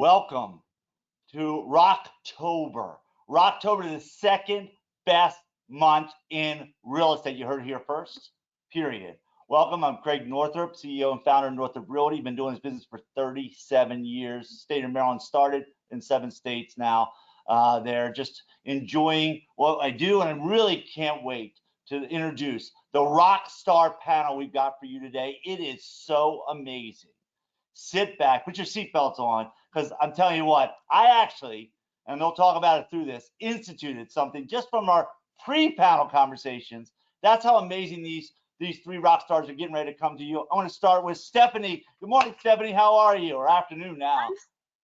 Welcome to Rocktober. Rocktober is the second best month in real estate. You heard it here first, period. Welcome, I'm Craig Northrup, CEO and founder of Northrup Realty. Been doing this business for 37 years. State of Maryland, started in 7 states now. They're just enjoying what I do, and I really can't wait to introduce the rock star panel we've got for you today. It is so amazing. Sit back, put your seatbelts on, because I'm telling you what, I actually, and they'll talk about it through this, instituted something just from our pre-panel conversations. That's how amazing these three rock stars are getting ready to come to you. I want to start with Stephanie. Good morning, Stephanie. How are you? Or afternoon now.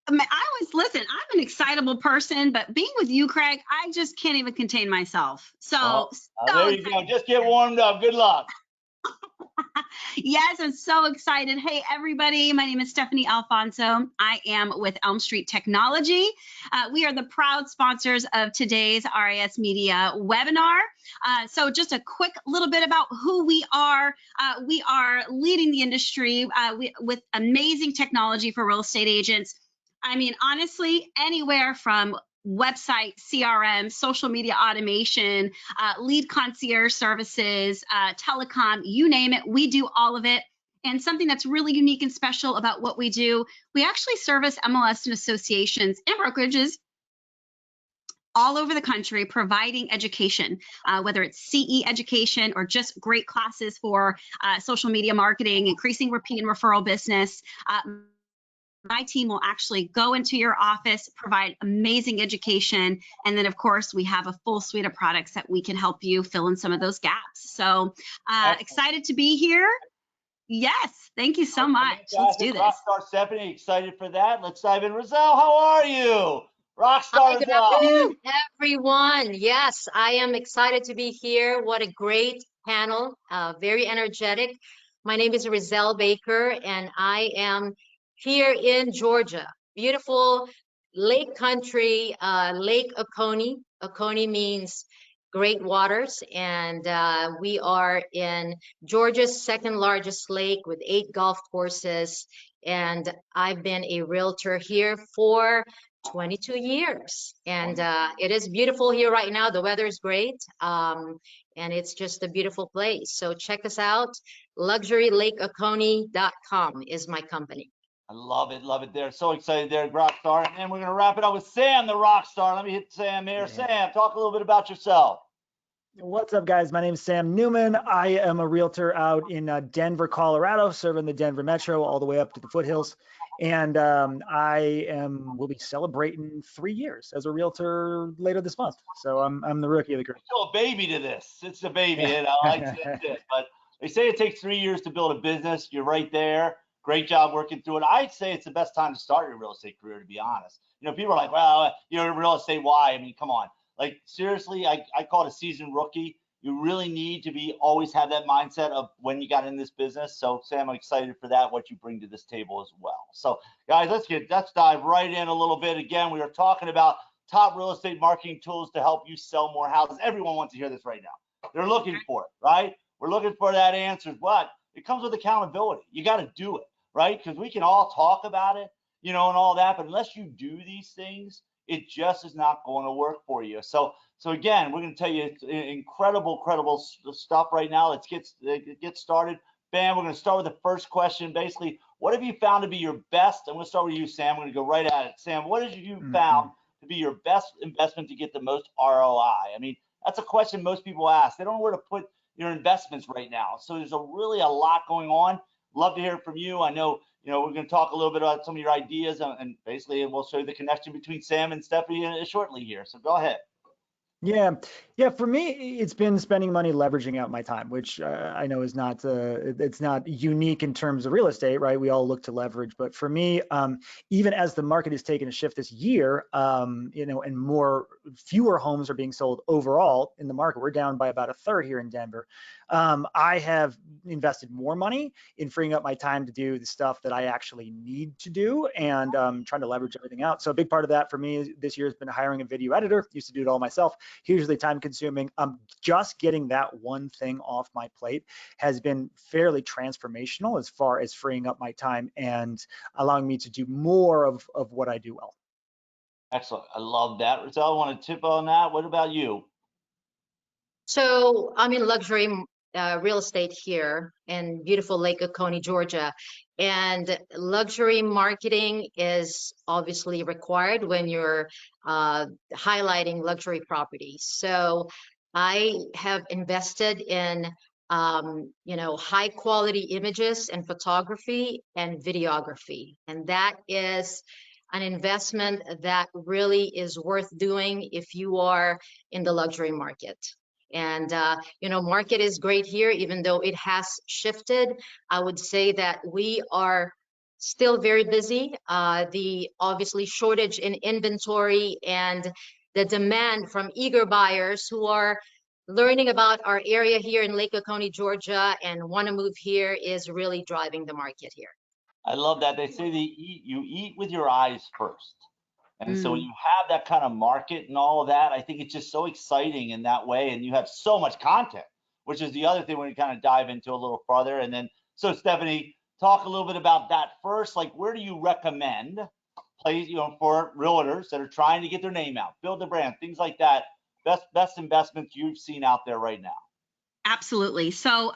I always listen. I'm an excitable person, but being with you, Craig, I just can't even contain myself. So there you go. Just get warmed up. Good luck. Yes, I'm so excited. Hey, everybody. My name is Stephanie Alfonso. I am with Elm Street Technology. We are the proud sponsors of today's RISMedia webinar. So just a quick little bit about who we are. We are leading the industry with amazing technology for real estate agents. I mean, honestly, anywhere from website, CRM, social media automation, lead concierge services, telecom, you name it, we do all of it. And something that's really unique and special about what we do, we actually service MLS and associations and brokerages all over the country, providing education, whether it's CE education or just great classes for social media marketing, increasing repeat and referral business. My team will actually go into your office, provide amazing education, and then, of course, we have a full suite of products that we can help you fill in some of those gaps. So excited to be here. Yes, thank you so much. Let's do this. Rockstar Stephanie, excited for that. Let's dive in. Rizal, how are you? Rockstar Good afternoon, everyone. Yes, I am excited to be here. What a great panel, very energetic. My name is Rizal Baker, and I am here in Georgia, beautiful lake country, Lake Oconee. Oconee means great waters, and we are in Georgia's second largest lake with 8 golf courses, and I've been a realtor here for 22 years, and it is beautiful here right now. The weather is great, and it's just a beautiful place. So check us out. LuxuryLakeOconee.com is my company. I love it, love it. They're so excited there, Rockstar. And then we're going to wrap it up with Sam, the Rockstar. Let me hit Sam here. Sam, talk a little bit about yourself. What's up, guys? My name is Sam Newman. I am a realtor out in Denver, Colorado, serving the Denver Metro all the way up to the foothills. And we'll be celebrating 3 years as a realtor later this month. So I'm the rookie of the group. Still a baby to this. It's a baby. Yeah. And I like it. But they say it takes 3 years to build a business. You're right there. Great job working through it. I'd say it's the best time to start your real estate career, to be honest. You know, people are like, well, you're in real estate, why? I mean, come on. Like, seriously, I call it a seasoned rookie. You really need to always have that mindset of when you got in this business. So, Sam, I'm excited for that, what you bring to this table as well. So, guys, let's dive right in a little bit. Again, we are talking about top real estate marketing tools to help you sell more houses. Everyone wants to hear this right now. They're looking for it, right? We're looking for that answer, but it comes with accountability. You got to do it. Right? Because we can all talk about it, you know, and all that, but unless you do these things, it just is not going to work for you. So again, we're going to tell you incredible stuff right now. Let's get started. Bam, we're going to start with the first question. Basically, what have you found to be your best? I'm going to start with you, Sam. We're going to go right at it. Sam, what have you found to be your best investment to get the most ROI? I mean, that's a question most people ask. They don't know where to put your investments right now. So there's really a lot going on. Love to hear from you. I know, you know, we're going to talk a little bit about some of your ideas, and basically we'll show you the connection between Sam and Stephanie shortly here. So go ahead. Yeah. For me, it's been spending money leveraging out my time, which I know is not it's not unique in terms of real estate, right? We all look to leverage, but for me, even as the market has taken a shift this year, you know, and fewer homes are being sold overall in the market. We're down by about 1/3 here in Denver. I have invested more money in freeing up my time to do the stuff that I actually need to do, and trying to leverage everything out. So a big part of that for me this year has been hiring a video editor. Used to do it all myself, hugely time consuming. Just getting that one thing off my plate has been fairly transformational as far as freeing up my time and allowing me to do more of what I do well. Excellent. I love that. Rizal, I want to tip on that. What about you? So I'm in luxury real estate here in beautiful Lake Oconee, Georgia. And luxury marketing is obviously required when you're highlighting luxury properties. So I have invested in high quality images and photography and videography. And that is an investment that really is worth doing if you are in the luxury market. And, market is great here, even though it has shifted. I would say that we are still very busy. The obviously shortage in inventory and the demand from eager buyers who are learning about our area here in Lake Oconee, Georgia, and want to move here is really driving the market here. I love that. They say you eat with your eyes first. And so when you have that kind of market and all of that, I think it's just so exciting in that way. And you have so much content, which is the other thing when you kind of dive into a little further. And then, so Stephanie, talk a little bit about that first. Like, where do you recommend plays, for realtors that are trying to get their name out, build their brand, things like that? Best investments you've seen out there right now. Absolutely. So,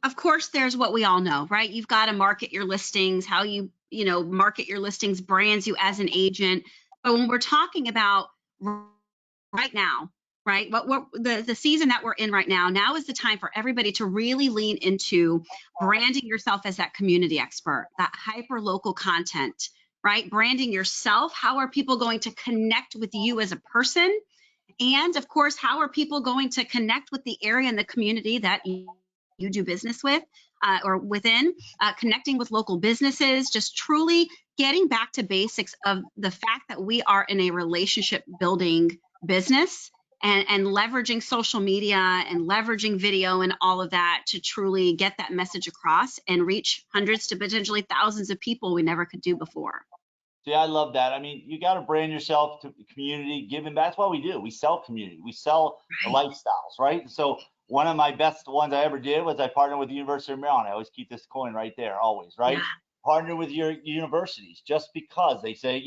of course, there's what we all know, right? You've got to market your listings. How you market your listings brands you as an agent. But when we're talking about right now, right, what the season that we're in right now is the time for everybody to really lean into branding yourself as that community expert, that hyper local content, right? Branding yourself. How are people going to connect with you as a person? And of course, how are people going to connect with the area and the community that you do business with or within, connecting with local businesses, just truly getting back to basics of the fact that we are in a relationship building business and leveraging social media and leveraging video and all of that to truly get that message across and reach hundreds to potentially thousands of people we never could do before. See, I love that. I mean, you got to brand yourself to the community, giving back. That's what we do. We sell community. We sell the lifestyles, right? So one of my best ones I ever did was I partnered with the University of Maryland. I always keep this coin right there, always, right? Yeah. Partner with your universities just because they say,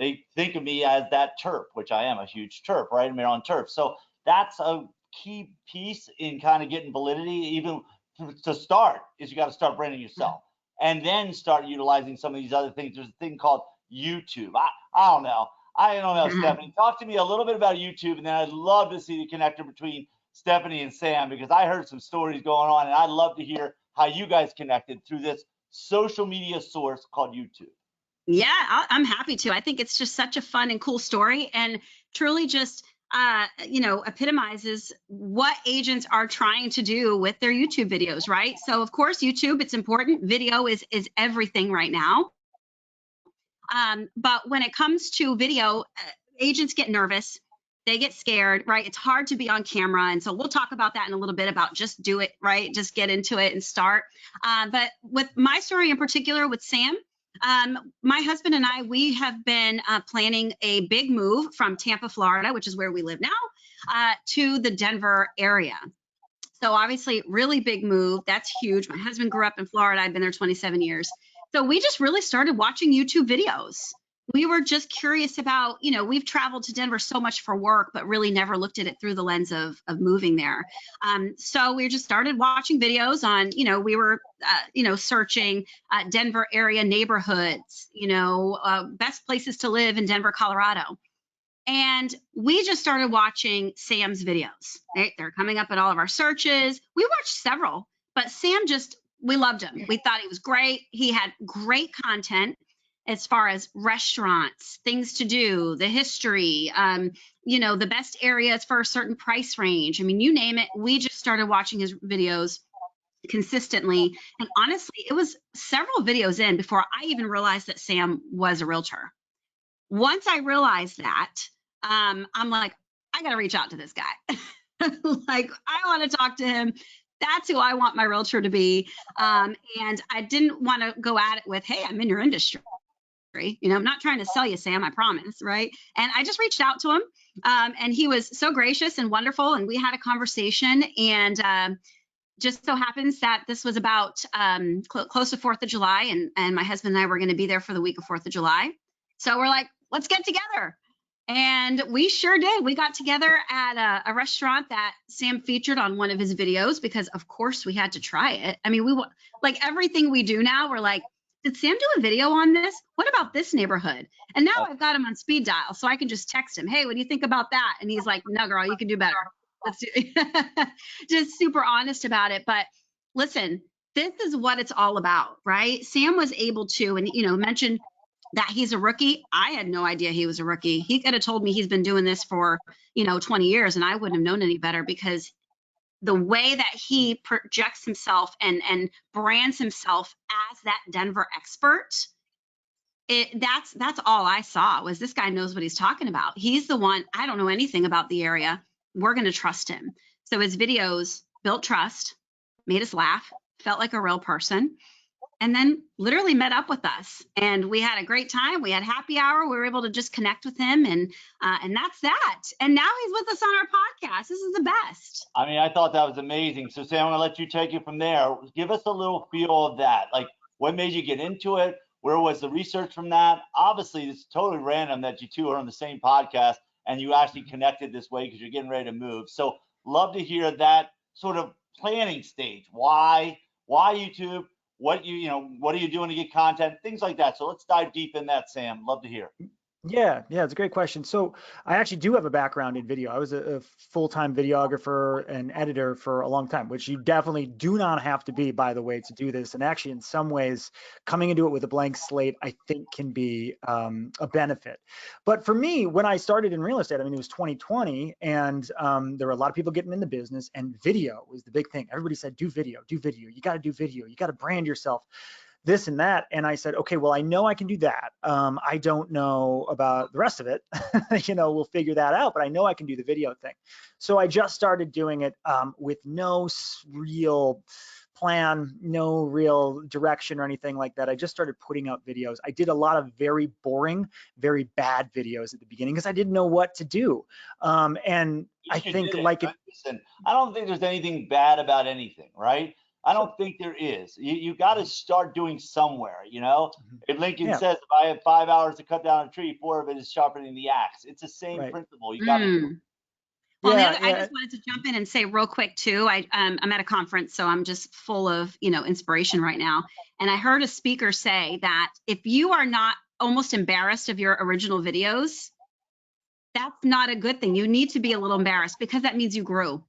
they think of me as that Terp, which I am a huge Terp, right? Maryland Terp. So that's a key piece in kind of getting validity. Even to start is you got to start branding yourself and then start utilizing some of these other things. There's a thing called YouTube. I don't know. Stephanie, talk to me a little bit about YouTube, and then I'd love to see the connector between Stephanie and Sam, because I heard some stories going on, and I'd love to hear how you guys connected through this social media source called YouTube. Yeah, I'm happy to. I think it's just such a fun and cool story, and truly just epitomizes what agents are trying to do with their YouTube videos, right? So of course, YouTube, it's important. Video is everything right now. But when it comes to video, agents get nervous. They get scared, right? It's hard to be on camera. And so we'll talk about that in a little bit about just do it, right? Just get into it and start. But with my story in particular with Sam, my husband and I, we have been planning a big move from Tampa, Florida, which is where we live now, to the Denver area. So obviously, really big move. That's huge. My husband grew up in Florida. I've been there 27 years. So we just really started watching YouTube videos. We were just curious about, we've traveled to Denver so much for work, but really never looked at it through the lens of moving there. So we just started watching videos on, we were, searching Denver area neighborhoods, best places to live in Denver, Colorado. And we just started watching Sam's videos. They're coming up in all of our searches. We watched several, but Sam we loved him. We thought he was great. He had great content as far as restaurants, things to do, the history, the best areas for a certain price range. I mean, you name it. We just started watching his videos consistently. And honestly, it was several videos in before I even realized that Sam was a realtor. Once I realized that, I'm like, I got to reach out to this guy. Like, I want to talk to him. That's who I want my realtor to be. And I didn't want to go at it with, hey, I'm in your industry. I'm not trying to sell you, Sam, I promise, right? And I just reached out to him, and he was so gracious and wonderful, and we had a conversation, and just so happens that this was about close to 4th of July, and my husband and I were going to be there for the week of 4th of July. So we're like, let's get together. And we sure did. We got together at a restaurant that Sam featured on one of his videos because, of course, we had to try it. I mean, like everything we do now, we're like, did Sam do a video on this? What about this neighborhood? And now I've got him on speed dial, so I can just text him, hey, what do you think about that? And he's like, no, girl, you can do better. Let's do just super honest about it. But listen, this is what it's all about, right? Sam was able to, and mentioned that he's a rookie. I had no idea he was a rookie. He could have told me he's been doing this for 20 years, and I wouldn't have known any better, because the way that he projects himself and brands himself as that Denver expert, that's all I saw was this guy knows what he's talking about. He's the one. I don't know anything about the area. We're going to trust him. So his videos built trust, made us laugh, felt like a real person, and then literally met up with us. And we had a great time. We had happy hour. We were able to just connect with him, and that's that. And now he's with us on our podcast. This is the best. I mean, I thought that was amazing. So Sam, I'm gonna let you take it from there. Give us a little feel of that. Like, what made you get into it? Where was the research from that? Obviously, it's totally random that you two are on the same podcast and you actually connected this way because you're getting ready to move. So love to hear that sort of planning stage. Why YouTube? What are you doing to get content? Things like that. So let's dive deep in that, Sam. Love to hear. Yeah, it's a great question. So I actually do have a background in video. I was a full-time videographer and editor for a long time, which you definitely do not have to be, by the way, to do this. And actually, in some ways, coming into it with a blank slate, I think can be a benefit. But for me, when I started in real estate, I mean, it was 2020, and there were a lot of people getting in the business, and video was the big thing. Everybody said, do video. You got to do video. You got to brand yourself. This and that. And I said, okay, well, I know I can do that. I don't know about the rest of it. We'll figure that out, but I know I can do the video thing. So I just started doing it with no real plan, no real direction or anything like that. I just started putting out videos. I did a lot of very boring, very bad videos at the beginning because I didn't know what to do. And I think listen, I don't think there's anything bad about anything, right? I don't think there is. You got to start doing somewhere, If Lincoln says, if I have 5 hours to cut down a tree, 4 of it is sharpening the axe. It's the same principle. You got to. Well, I just wanted to jump in and say real quick too. I'm at a conference, so I'm just full of inspiration right now. And I heard a speaker say that if you are not almost embarrassed of your original videos, that's not a good thing. You need to be a little embarrassed because that means you grew.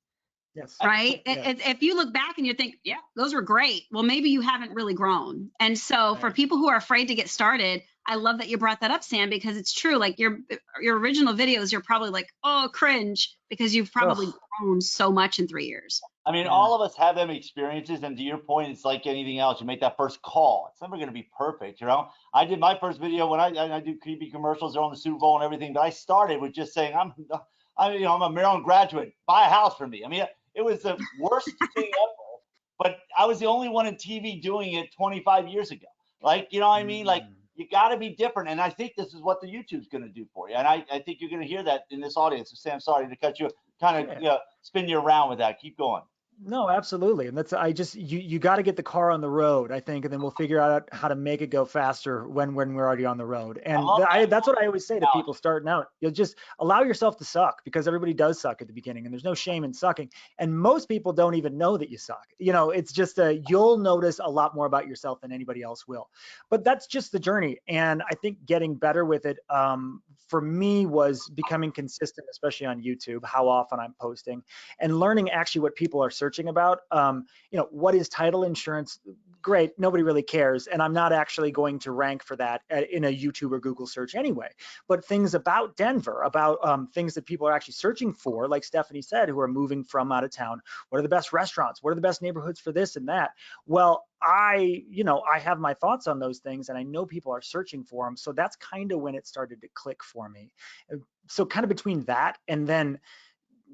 Yes. Right. If you look back and you think, yeah, those were great. Well, maybe you haven't really grown. And so for people who are afraid to get started, I love that you brought that up, Sam, because it's true. Like your original videos, you're probably like, oh, cringe, because you've probably grown so much in 3 years. I mean, all of us have them experiences. And to your point, it's like anything else. You make that first call. It's never going to be perfect. I did my first video when I do creepy commercials. They're on the Super Bowl and everything. But I started with just saying, I'm a Maryland graduate. Buy a house for me. I mean, it was the worst thing ever, but I was the only one in TV doing it 25 years ago. Like, you know what I mean? Like, you got to be different. And I think this is what the YouTube's going to do for you. And I think you're going to hear that in this audience. So Sam, sorry to cut you, kind of spin you around with that. Keep going. No, absolutely. And that's, you got to get the car on the road, I think, and then we'll figure out how to make it go faster when we're already on the road. And that's what I always say to people starting out. You'll just allow yourself to suck, because everybody does suck at the beginning, and there's no shame in sucking. And most people don't even know that you suck. It's just you'll notice a lot more about yourself than anybody else will. But that's just the journey. And I think getting better with it, for me, was becoming consistent, especially on YouTube, how often I'm posting, and learning actually what people are searching about. What is title insurance? Great, nobody really cares, and I'm not actually going to rank for that in a YouTube or Google search anyway. But things about Denver, about things that people are actually searching for, like Stephanie said, who are moving from out of town. What are the best restaurants? What are the best neighborhoods for this and that? Well, I have my thoughts on those things, and I know people are searching for them. So that's kind of when it started to click for me. So kind of between that and then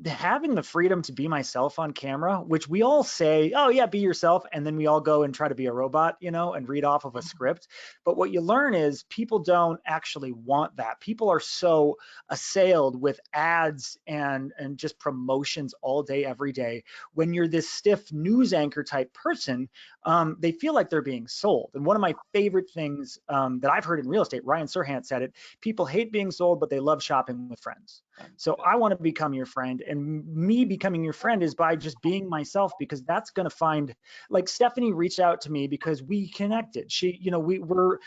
having the freedom to be myself on camera, which we all say, oh yeah, be yourself, and then we all go and try to be a robot, you know, and read off of a script. But what you learn is people don't actually want that. People are so assailed with ads and just promotions all day, every day. When you're this stiff news anchor type person, they feel like they're being sold. And one of my favorite things that I've heard in real estate, Ryan Serhant said it, people hate being sold, but they love shopping with friends. So I want to become your friend, and me becoming your friend is by just being myself, because that's going to find, like Stephanie reached out to me because we connected. She, you know, we're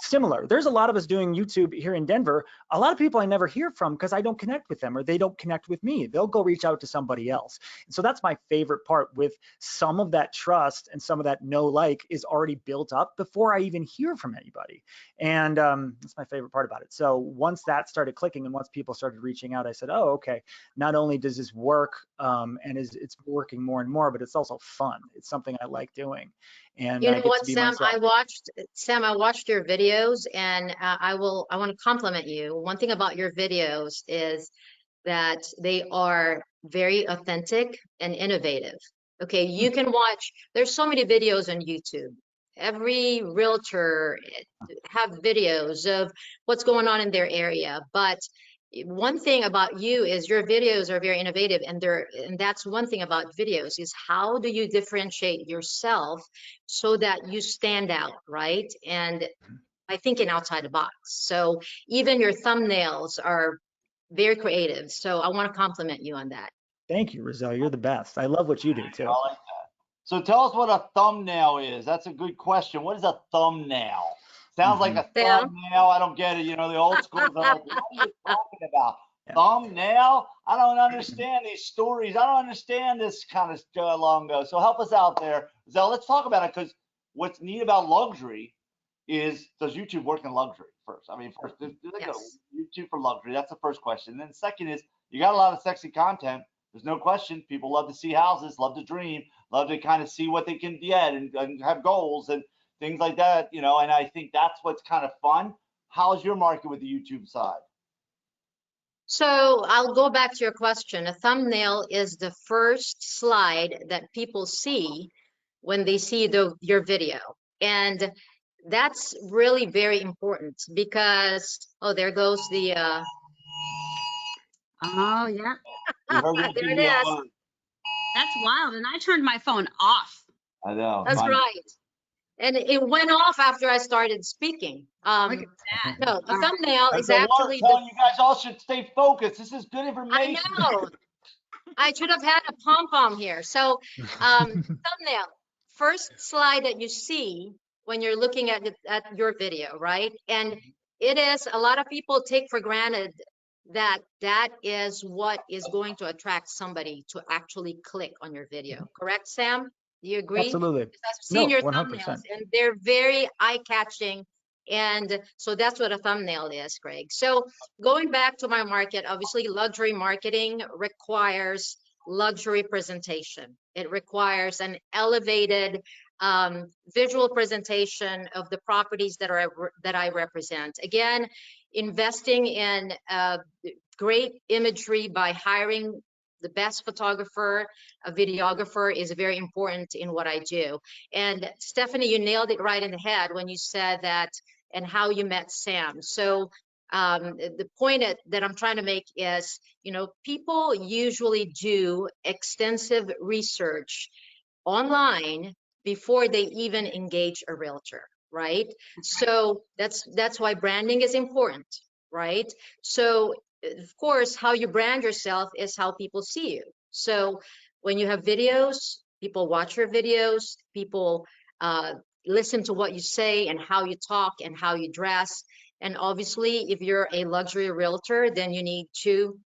similar. There's a lot of us doing YouTube here in Denver. A lot of people I never hear from because I don't connect with them, or they don't connect with me. They'll go reach out to somebody else. And so that's my favorite part, with some of that trust and some of that like is already built up before I even hear from anybody. And that's my favorite part about it. So once that started clicking and once people started reaching out, I said, oh, okay, not only does this work and it's working more and more, but it's also fun. It's something I like doing. And You I know get what, to be Sam? myself. I watched your videos, and I want to compliment you. One thing about your videos is that they are very authentic and innovative. Okay, you can watch, there's so many videos on YouTube. Every realtor have videos of what's going on in their area, but one thing about you is your videos are very innovative, and that's one thing about videos is how do you differentiate yourself so that you stand out, right? And by thinking outside the box. So even your thumbnails are very creative. So I want to compliment you on that. Thank you, Roselle. You're the best. I love what you do too. I like that. So tell us what a thumbnail is. That's a good question. What is a thumbnail? Sounds like a Sam? thumbnail. I don't get it. You know, the old schools are like, what are you talking about? Yeah. Thumbnail? I don't understand these stories. I don't understand this kind of lingo. So help us out there. Zell, let's talk about it, because what's neat about luxury is, does YouTube work in luxury first? I mean, first, do they go Yes. YouTube for luxury? That's the first question. And then second is, you got a lot of sexy content. There's no question. People love to see houses, love to dream, love to kind of see what they can get and have goals and things like that, you know, and I think that's what's kind of fun. How's your market with the YouTube side? So I'll go back to your question. A thumbnail is the first slide that people see when they see your video. And that's really very important because, oh, there goes the, Oh, yeah. You heard it, there it is. That's wild. And I turned my phone off. I know. That's right. And it went off after I started speaking. Look at that. No, a thumbnail That's is a alert actually telling you guys all should stay focused. This is good I information. know. I should have had a pom-pom here. So thumbnail, first slide that you see when you're looking at your video, right? And it is, a lot of people take for granted that that is what is going to attract somebody to actually click on your video. Correct, Sam? Do you agree? Absolutely. Because I've seen No, your 100%. thumbnails and they're very eye-catching. And so that's what a thumbnail is, Greg. So going back to my market, obviously luxury marketing requires luxury presentation. It requires an elevated visual presentation of the properties that I represent. Again, investing in great imagery by hiring the best photographer, a videographer is very important in what I do. And Stephanie, you nailed it right in the head when you said that, and how you met Sam. So the point that I'm trying to make is, you know, people usually do extensive research online before they even engage a realtor, right? So that's why branding is important, right? So of course, how you brand yourself is how people see you. So when you have videos, people watch your videos, people listen to what you say and how you talk and how you dress. And obviously, if you're a luxury realtor, then you need to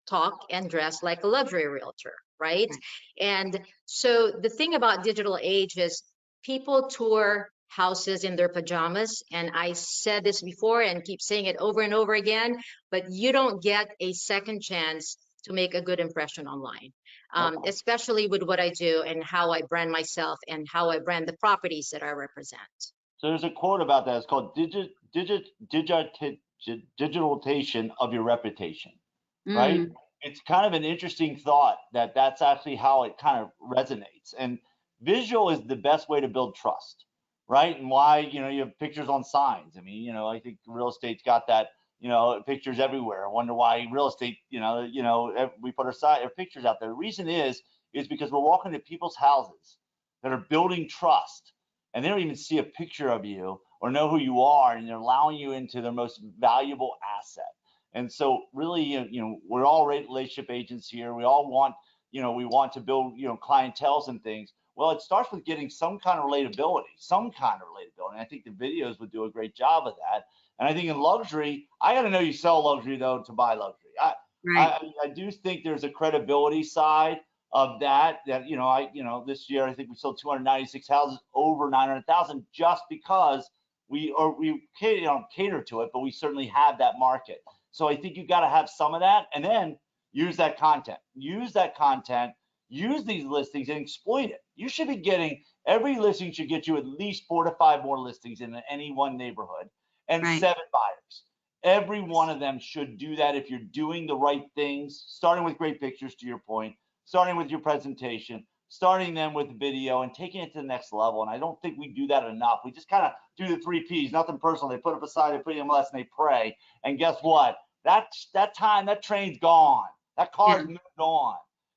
talk and dress like a luxury realtor, right? And so the thing about digital age is people tour houses in their pajamas. And I said this before and keep saying it over and over again, but you don't get a second chance to make a good impression online, especially with what I do and how I brand myself and how I brand the properties that I represent. So there's a quote about that. It's called digitalization of your reputation, right? it's kind of an interesting thought that that's actually how it kind of resonates. And visual is the best way to build trust, right? And why, you have pictures on signs. I mean, I think real estate's got that, pictures everywhere. I wonder why real estate, we put our pictures out there. The reason is because we're walking to people's houses that are building trust, and they don't even see a picture of you or know who you are, and they're allowing you into their most valuable asset. And so really, we're all relationship agents here. We all want, we want to build, clienteles and things. Well, it starts with getting some kind of relatability, And I think the videos would do a great job of that. And I think in luxury, I got to know you sell luxury though to buy luxury. Right. I do think there's a credibility side of that, this year, I think we sold 296 houses over 900,000 just because we cater to it, but we certainly have that market. So I think you got to have some of that, and then use that content, use these listings and exploit it. You should be getting, every listing should get you at least 4 to 5 more listings in any one neighborhood and Right. 7 buyers. Every one of them should do that if you're doing the right things, starting with great pictures, to your point, starting with your presentation, starting them with video and taking it to the next level. And I don't think we do that enough. We just kind of do the 3 Ps, nothing personal. They put up a sign, they put in MLS, and they pray. And guess what? That train's gone. That car's moved on.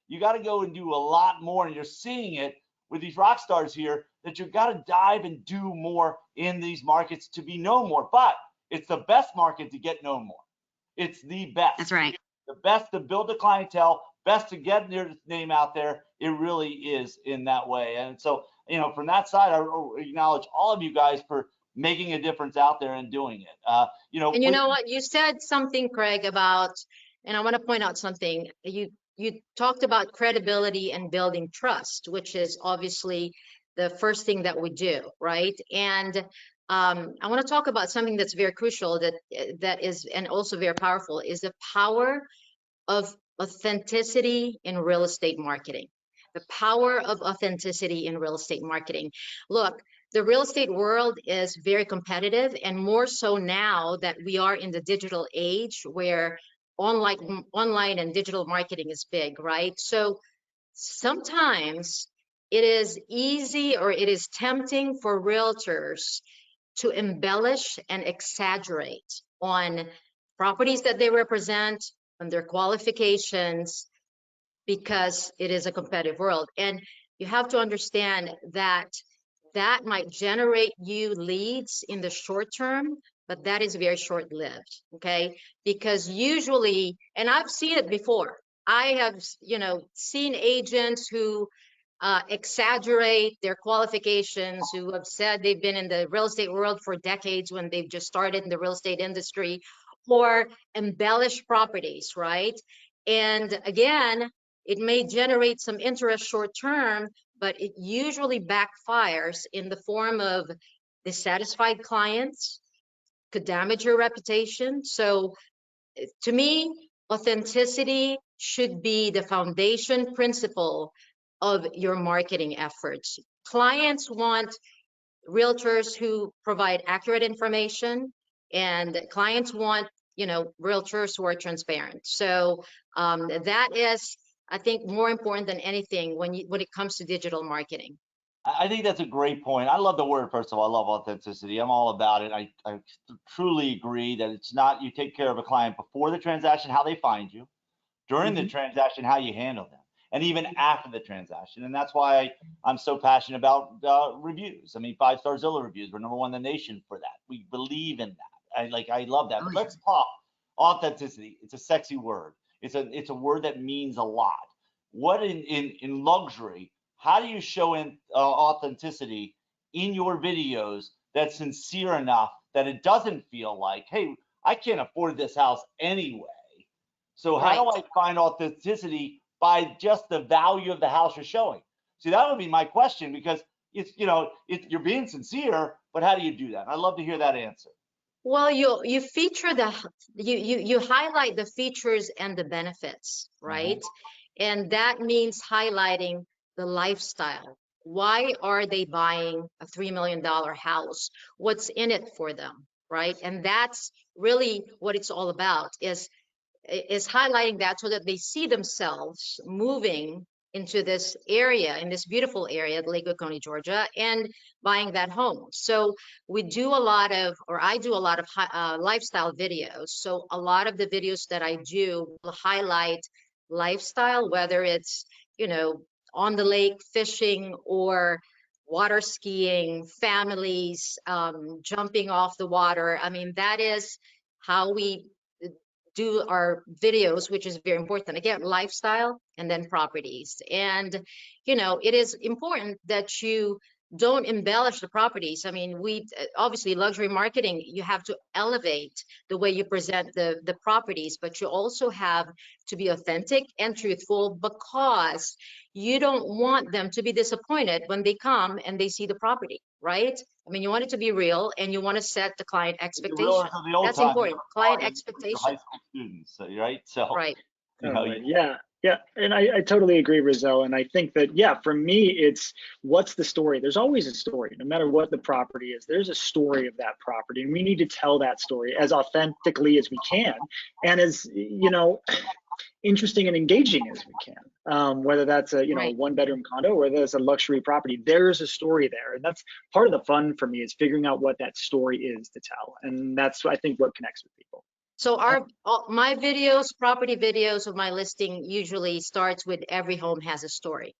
You got to go and do a lot more. And you're seeing it with these rock stars here, that you've got to dive and do more in these markets to be known more. But it's the best market to get known more. It's the best. That's right. The best to build the clientele, best to get their name out there. It really is in that way. And so, from that side, I acknowledge all of you guys for making a difference out there and doing it. And you know what? You said something, Craig, about, and I want to point out something. You talked about credibility and building trust, which is obviously the first thing that we do, right? And I want to talk about something that's very crucial, that is, and also very powerful, is the power of authenticity in real estate marketing. The power of authenticity in real estate marketing. Look, the real estate world is very competitive, and more so now that we are in the digital age where online and digital marketing is big, right? So sometimes it is easy, or it is tempting for realtors to embellish and exaggerate on properties that they represent, on their qualifications, because it is a competitive world. And you have to understand that that might generate you leads in the short term, but that is very short-lived, okay? Because usually, and I've seen it before, I have, seen agents who exaggerate their qualifications, who have said they've been in the real estate world for decades when they've just started in the real estate industry, or embellish properties, right? And again, it may generate some interest short term, but it usually backfires in the form of dissatisfied clients, could damage your reputation. So to me, authenticity should be the foundation principle of your marketing efforts. Clients want realtors who provide accurate information, and clients want, realtors who are transparent. So that is, I think, more important than anything when it comes to digital marketing. I think that's a great point. I love the word, first of all. I love authenticity. I'm all about it. I truly agree that it's not, you take care of a client before the transaction, how they find you, during the transaction, how you handle them, and even after the transaction. And that's why I'm so passionate about reviews. I mean, 5-star Zillow reviews. We're #1 in the nation for that. We believe in that. I love that. But let's talk authenticity. It's a sexy word. It's a word that means a lot. What in luxury, how do you show authenticity in your videos that's sincere enough that it doesn't feel like, hey, I can't afford this house anyway? So how do I find authenticity by just the value of the house you're showing? See, that would be my question, because it's, you're being sincere, but how do you do that? I'd love to hear that answer. Well, you feature you highlight the features and the benefits, right? And that means highlighting the lifestyle. Why are they buying a $3 million house? What's in it for them, right? And that's really what it's all about, is is highlighting that so that they see themselves moving into this area, in this beautiful area, Lake Oconee, Georgia, and buying that home. So we do a lot of, or I do a lot of lifestyle videos. So a lot of the videos that I do will highlight lifestyle, whether it's, you know, on the lake fishing or water skiing, families, jumping off the water. I mean, that is how we do our videos, which is very important. Again, lifestyle and then properties. And, you know, it is important that you don't embellish the properties. I mean, we obviously luxury marketing, you have to elevate the way you present the properties, but you also have to be authentic and truthful, because you don't want them to be disappointed when they come and they see the property, right? I mean, you want it to be real, and you want to set the client expectation. That's important. Client expectation. High school students, right? So, right. You know, yeah. Yeah, and I totally agree, Rizal. And I think that, yeah, for me, it's what's the story? There's always a story, no matter what the property is. There's a story of that property, and we need to tell that story as authentically as we can, and as, you know, interesting and engaging as we can. Whether that's a, you know, Right. 1-bedroom condo or whether it's a luxury property, there's a story there, and that's part of the fun for me, is figuring out what that story is to tell, and that's, I think, what connects with people. So my videos, property videos of my listing usually starts with every home has a story.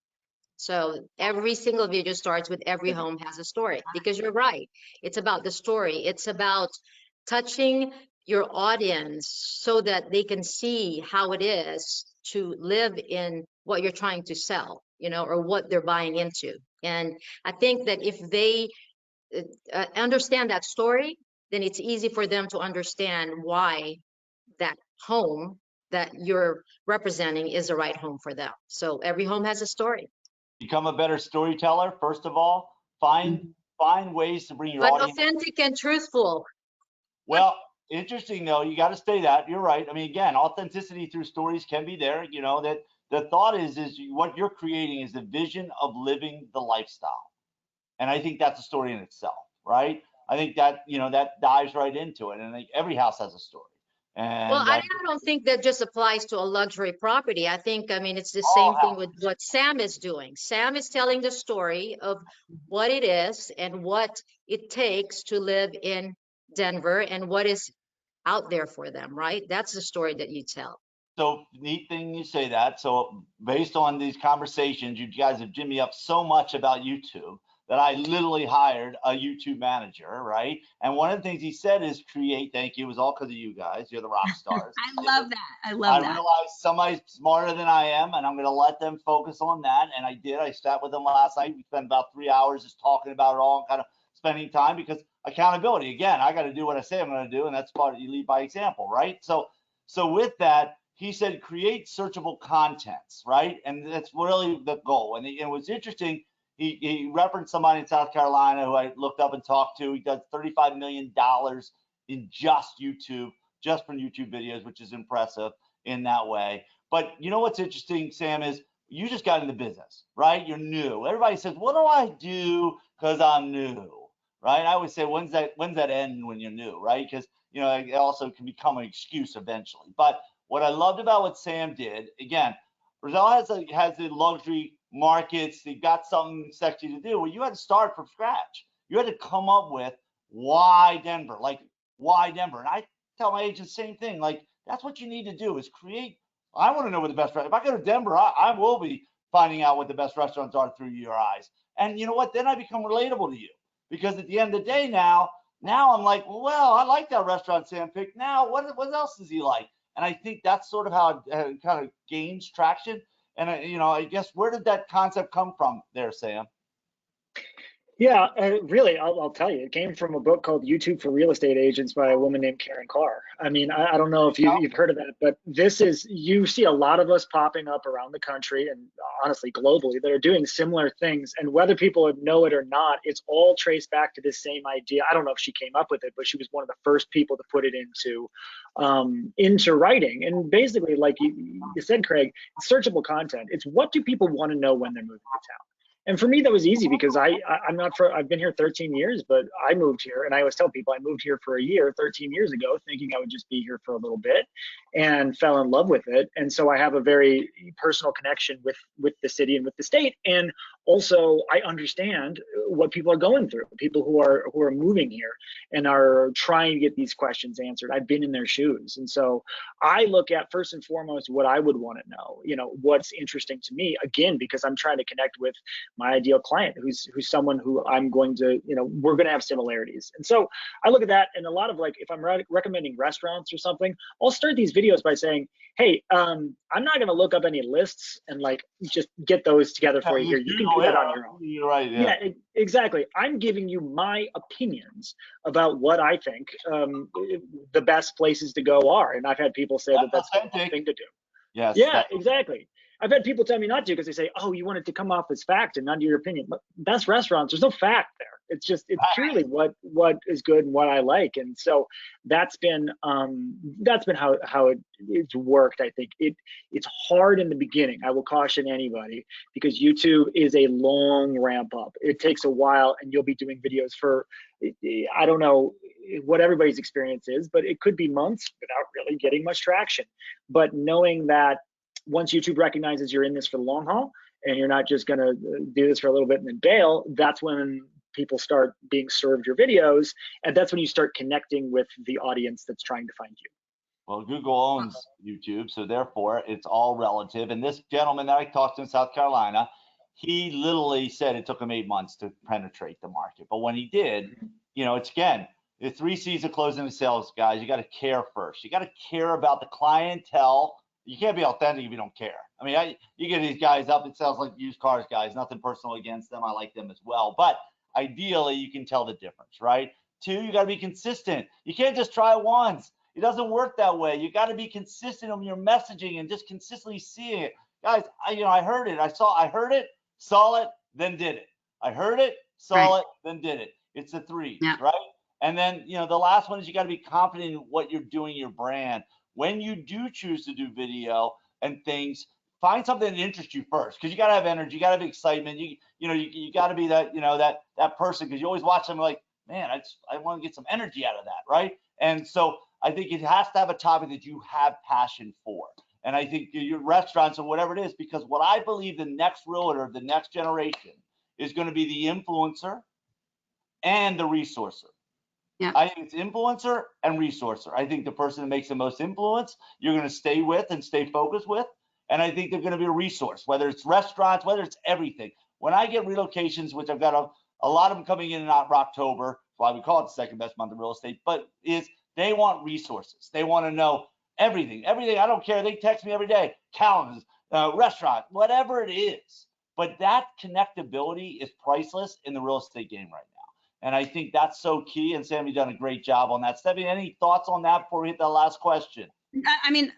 So every single video starts with every home has a story, because you're right. It's about the story. It's about touching your audience so that they can see how it is to live in what you're trying to sell, you know, or what they're buying into. And I think that if they understand that story, then it's easy for them to understand why that home that you're representing is the right home for them. So every home has a story. Become a better storyteller, first of all. Find ways to bring your But audience. authentic and truthful. Well, interesting though, you got to stay that. You're right. I mean, again, authenticity through stories can be there. You know, that the thought is what you're creating is the vision of living the lifestyle. And I think that's a story in itself, right? I think that, you know, that dives right into it. And I think every house has a story. And Well, I don't think that just applies to a luxury property. I think, I mean, it's the same thing with what Sam is doing. Sam is telling the story of what it is and what it takes to live in Denver and what is out there for them, right? That's the story that you tell. so neat thing you say that. So based on these conversations, you guys have jimmy up so much about YouTube that I literally hired a YouTube manager, right? And one of the things he said is create. Thank you. It was all because of you guys. You're the rock stars. I love that. I love that. I realized somebody's smarter than I am, and I'm going to let them focus on that. And I did. I sat with them last night. We spent about 3 hours just talking about it all and kind of spending time, because accountability. Again, I got to do what I say I'm going to do, and that's part of, you lead by example, right? So with that, he said create searchable contents, right? And that's really the goal. And it was interesting. He referenced somebody in South Carolina who I looked up and talked to. He does $35 million in just YouTube, just from YouTube videos, which is impressive in that way. But you know what's interesting, Sam, is you just got in the business, right? You're new. Everybody says, what do I do because I'm new, right? I always say, when's that end when you're new, right? Because, you know, it also can become an excuse eventually. But what I loved about what Sam did, again, Brazil has the luxury markets. They've got something sexy to do. Well, you had to start from scratch. You had to come up with why Denver, like why Denver. And I tell my agents the same thing. Like, that's what you need to do is create. I want to know what the best restaurant. If I go to Denver, I will be finding out what the best restaurants are through your eyes. And you know what? Then I become relatable to you, because at the end of the day, now I'm like, well, I like that restaurant Sam picked. Now, what else does he like? And I think that's sort of how it kind of gains traction. And I guess, where did that concept come from there, Sam? Yeah, really, I'll tell you, it came from a book called YouTube for Real Estate Agents by a woman named Karen Carr. I mean, I don't know if you've heard of that, but you see a lot of us popping up around the country and honestly globally that are doing similar things. And whether people know it or not, it's all traced back to this same idea. I don't know if she came up with it, but she was one of the first people to put it into writing. And basically, like you said, Craig, it's searchable content. It's what do people want to know when they're moving to town? And for me, that was easy because I've been here 13 years, but I moved here, and I always tell people I moved here for a year 13 years ago, thinking I would just be here for a little bit, and fell in love with it. And so I have a very personal connection with the city and with the state. And also I understand what people are going through, people who are moving here and are trying to get these questions answered. I've been in their shoes. And so I look at first and foremost what I would want to know, what's interesting to me, again, because I'm trying to connect with my ideal client, who's someone who I'm going to, we're going to have similarities. And so I look at that, and a lot of, like, if I'm recommending restaurants or something, I'll start these videos by saying, hey, I'm not going to look up any lists and like just get those together for you here. You can do that on your own. You're right. Yeah, exactly. I'm giving you my opinions about what I think the best places to go are. And I've had people say that's the wrong thing to do. Yes. Yeah, exactly. I've had people tell me not to because they say, oh, you want it to come off as fact and not your opinion. But best restaurants, there's no fact there. It's purely what is good and what I like. And so that's been how it's worked. I think it's hard in the beginning. I will caution anybody, because YouTube is a long ramp up. It takes a while, and you'll be doing videos for, I don't know what everybody's experience is, but it could be months without really getting much traction. But knowing that once YouTube recognizes you're in this for the long haul and you're not just going to do this for a little bit and then bail, that's when people start being served your videos, and that's when you start connecting with the audience that's trying to find you. Well, Google owns YouTube, so therefore it's all relative. And this gentleman that I talked to in South Carolina, he literally said it took him 8 months to penetrate the market. But when he did, it's, again, the 3 C's of closing the sales, guys. You got to care first. You got to care about the clientele. You can't be authentic if you don't care. I mean, you get these guys up, it sounds like used cars guys, nothing personal against them. I like them as well. But ideally, you can tell the difference, right? 2, you got to be consistent. You can't just try it once. It doesn't work that way. You got to be consistent on your messaging and just consistently seeing it. Guys, I heard it. I heard it, saw it, then did it. I heard it, saw it, then did it. It's the 3, right? And then, the last one is you got to be confident in what you're doing, your brand. When you do choose to do video and things, find something that interests you first, because you got to have energy, you got to have excitement. You got to be that, that person, because you always watch them like, man, I want to get some energy out of that, right? And so I think it has to have a topic that you have passion for. And I think your restaurants or whatever it is, because what I believe the next realtor, the next generation, is going to be the influencer and the resourcer. Yeah. I think it's influencer and resourcer. I think the person that makes the most influence, you're going to stay with and stay focused with. And I think they're going to be a resource, whether it's restaurants, whether it's everything. When I get relocations, which I've got a lot of them coming in October, why we call it the second best month of real estate, but they want resources. They want to know everything. I don't care. They text me every day, calendars, restaurant, whatever it is. But that connectability is priceless in the real estate game right now. And I think that's so key. And Sam, you've done a great job on that. Stephanie, any thoughts on that before we hit the last question? I mean,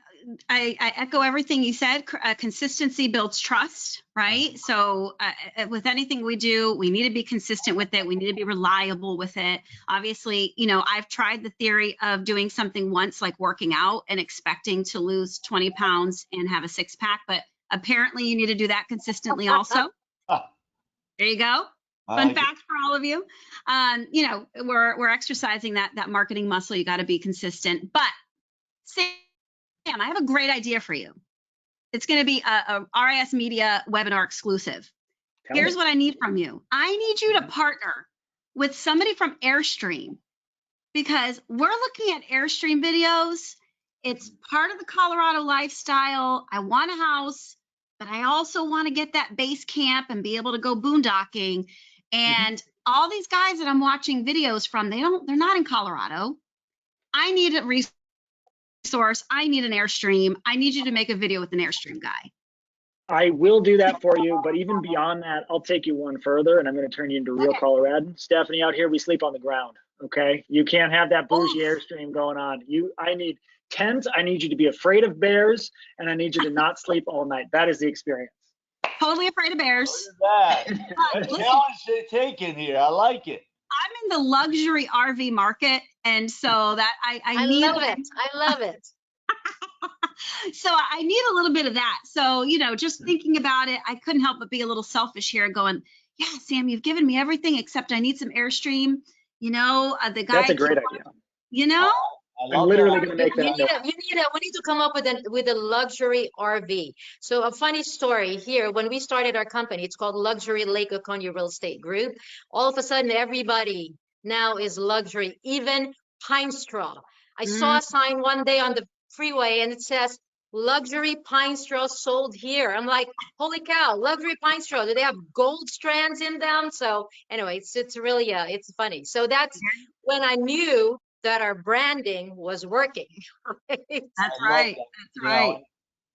I echo everything you said. Consistency builds trust, right? So with anything we do, we need to be consistent with it. We need to be reliable with it. Obviously, I've tried the theory of doing something once, like working out and expecting to lose 20 pounds and have a 6-pack, but apparently you need to do that consistently also. There you go. Fun fact for all of you. We're exercising that marketing muscle. You got to be consistent. But Sam, I have a great idea for you. It's going to be a RISMedia webinar exclusive. Here's what I need from you. I need you to partner with somebody from Airstream, because we're looking at Airstream videos. It's part of the Colorado lifestyle. I want a house, but I also want to get that base camp and be able to go boondocking. And all these guys that I'm watching videos from, they're not in Colorado. I need a resource. I need an Airstream. I need you to make a video with an Airstream guy. I will do that for you, but even beyond that, I'll take you one further, and I'm going to turn you into real Coloradan. Stephanie, out here, we sleep on the ground, okay? You can't have that bougie Airstream going on. I need tent. I need you to be afraid of bears, and I need you to not sleep all night. That is the experience. Totally afraid of bears. Look at that. Challenge taken here. I like it. I'm in the luxury RV market, and so that I need love it. I love it. So I need a little bit of that. So, just thinking about it, I couldn't help but be a little selfish here, going, yeah, Sam, you've given me everything except I need some Airstream. You know, the guy. That's a great idea. You know. I I'm love literally that. going to make that note. We need to come up with a luxury RV. So a funny story here, when we started our company, it's called Luxury Lake Oconee Real Estate Group. All of a sudden, everybody now is luxury, even Pine Straw. I saw a sign one day on the freeway and it says, luxury pine straw sold here. I'm like, holy cow, luxury pine straw. Do they have gold strands in them? So anyway, it's really, it's funny. So that's when I knew that our branding was working. Right? That's I love right. that. That's You know, right.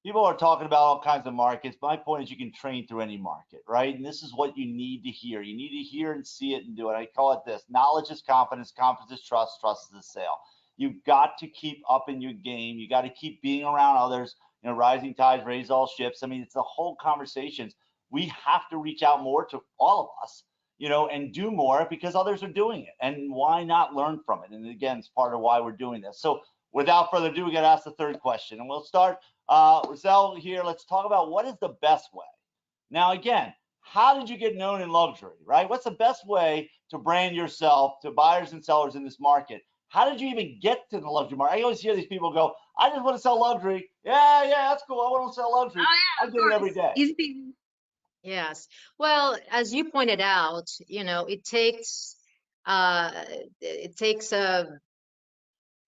people are talking about all kinds of markets. My point is you can train through any market, right? And this is what you need to hear. You need to hear and see it and do it. I call it this: knowledge is confidence, confidence is trust, trust is a sale. You've got to keep up in your game. You got to keep being around others. You know, rising tides raise all ships. I mean, it's the whole conversations. We have to reach out more to all of us, you know, and do more because others are doing it. And why not learn from it? And again, it's part of why we're doing this. So without further ado, we got to ask the third question, and we'll start. Roselle here, let's talk about what is the best way. Now, again, how did you get known in luxury, right? What's the best way to brand yourself to buyers and sellers in this market? How did you even get to the luxury market? I always hear these people go, I just want to sell luxury. Yeah, that's cool. I want to sell luxury. Oh yeah, I do it every day. Easy. Yes. Well, as you pointed out, you know, it takes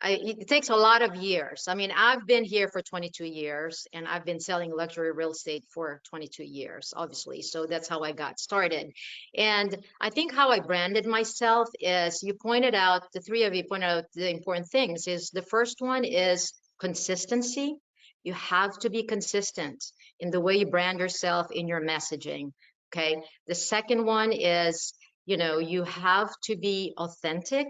it takes a lot of years. I mean, I've been here for 22 years and I've been selling luxury real estate for 22 years, obviously. So that's how I got started. And I think how I branded myself is, you pointed out, the three of you pointed out the important things. Is the first one is consistency. You have to be consistent in the way you brand yourself, in your messaging. Okay. The second one is, you know, you have to be authentic.